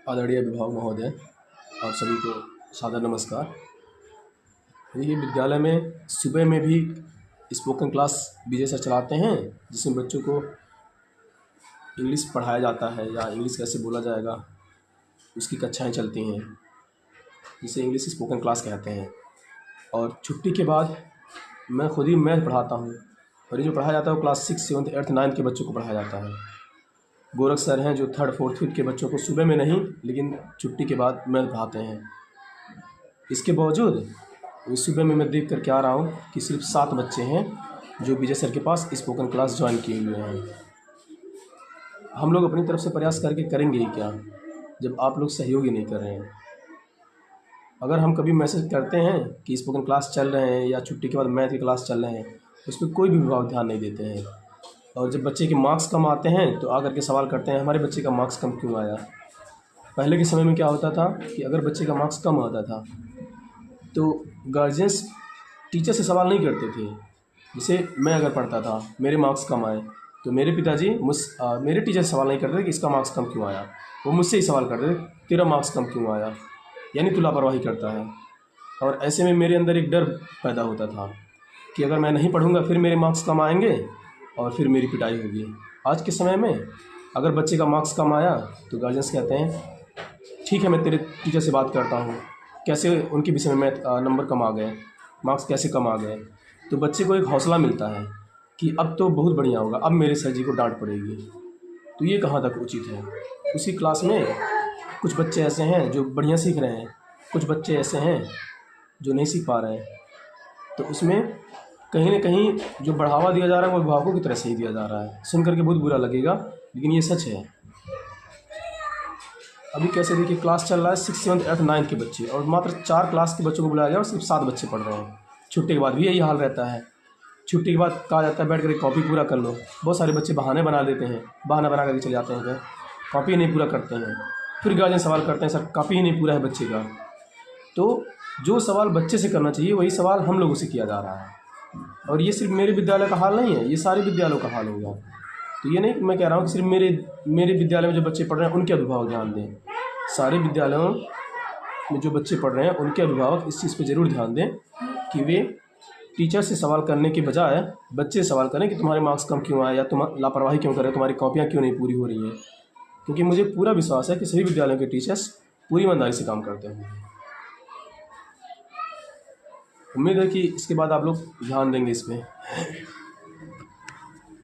आदरणीय अभिभावक महोदय, आप सभी को सादर नमस्कार। देखिए, विद्यालय में सुबह में भी स्पोकन क्लास विजय सर चलाते हैं, जिसमें बच्चों को इंग्लिश पढ़ाया जाता है या इंग्लिश कैसे बोला जाएगा उसकी कक्षाएं चलती हैं, जिसे इंग्लिश स्पोकन क्लास कहते हैं। और छुट्टी के बाद मैं खुद ही मैथ पढ़ाता हूँ, और ये जो पढ़ाया जाता है वो क्लास 6, 7, 8, 9 के बच्चों को पढ़ाया जाता है। गोरख सर हैं जो 3rd, 4th, 5th के बच्चों को सुबह में नहीं लेकिन छुट्टी के बाद मैथ पढ़ाते हैं। इसके बावजूद सुबह में मैं देख कर के आ रहा हूँ कि सिर्फ 7 बच्चे हैं जो विजय सर के पास स्पोकन क्लास ज्वाइन किए हुए हैं। हम लोग अपनी तरफ से प्रयास करके करेंगे ही क्या, जब आप लोग सहयोग ही नहीं कर रहे हैं। अगर हम कभी मैसेज करते हैं कि स्पोकन क्लास चल रहे हैं या छुट्टी के बाद मैथ की क्लास चल रहे हैं, उस पर कोई भी विभाग ध्यान नहीं देते हैं। और जब बच्चे के मार्क्स कम आते हैं तो आकर के सवाल करते हैं हमारे बच्चे का मार्क्स कम क्यों आया। पहले के समय में क्या होता था कि अगर बच्चे का मार्क्स कम आता था तो गार्जियंस टीचर से सवाल नहीं करते थे। जैसे मैं अगर पढ़ता था, मेरे मार्क्स कम आए तो मेरे पिताजी मेरे टीचर से सवाल नहीं करते कि इसका मार्क्स कम क्यों आया, वो मुझसे ही सवाल करते थे तेरा मार्क्स कम क्यों आया, यानी तू लापरवाही करता है। और ऐसे में मेरे अंदर एक डर पैदा होता था कि अगर मैं नहीं पढ़ूंगा फिर मेरे मार्क्स कम आएंगे और फिर मेरी पिटाई होगी। आज के समय में अगर बच्चे का मार्क्स कम आया तो गार्जियंस कहते हैं ठीक है, मैं तेरे टीचर से बात करता हूँ, कैसे उनके विषय में नंबर कम आ गए, मार्क्स कैसे कम आ गए। तो बच्चे को एक हौसला मिलता है कि अब तो बहुत बढ़िया होगा, अब मेरे सर जी को डांट पड़ेगी। तो ये कहाँ तक उचित है। उसी क्लास में कुछ बच्चे ऐसे हैं जो बढ़िया सीख रहे हैं, कुछ बच्चे ऐसे हैं जो नहीं सीख पा रहे हैं। तो उसमें कहीं ना कहीं जो बढ़ावा दिया जा रहा है वो अभिभावकों की तरफ से ही दिया जा रहा है। सुन करके बहुत बुरा लगेगा, लेकिन ये सच है। अभी कैसे देखिए, क्लास चल रहा है 6, 7, 8, 9 के बच्चे, और मात्र 4 क्लास के बच्चों को बुलाया गया और सिर्फ 7 बच्चे पढ़ रहे हैं। छुट्टी के बाद भी यही हाल रहता है। छुट्टी के बाद कहा जाता है बैठ कर कॉपी पूरा कर लो। बहुत सारे बच्चे बहाने बना देते हैं, बहाना बना करके चले जाते हैं घर, कॉपी नहीं पूरा करते हैं। फिर गार्जियन सवाल करते हैं सर कॉपी ही नहीं पूरा है बच्चे का। तो जो सवाल बच्चे से करना चाहिए वही सवाल हम लोगों से किया जा रहा है। और ये सिर्फ मेरे विद्यालय का हाल नहीं है, ये सारे विद्यालयों का हाल होगा। तो ये नहीं मैं कह रहा हूँ कि सिर्फ मेरे विद्यालय में जो बच्चे पढ़ रहे हैं उनके अभिभावक ध्यान दें। सारे विद्यालयों में जो बच्चे पढ़ रहे हैं उनके अभिभावक इस चीज़ पे ज़रूर ध्यान दें कि वे टीचर से सवाल करने के बजाय बच्चे से सवाल करें कि तुम्हारे मार्क्स कम क्यों आए, या तुम लापरवाही क्यों कर रहे हो, तुम्हारी कॉपियाँ क्यों नहीं पूरी हो रही हैं। क्योंकि मुझे पूरा विश्वास है कि सभी विद्यालयों के टीचर्स पूरी ईमानदारी से काम करते हैं। उम्मीद है कि इसके बाद आप लोग ध्यान देंगे इस पर।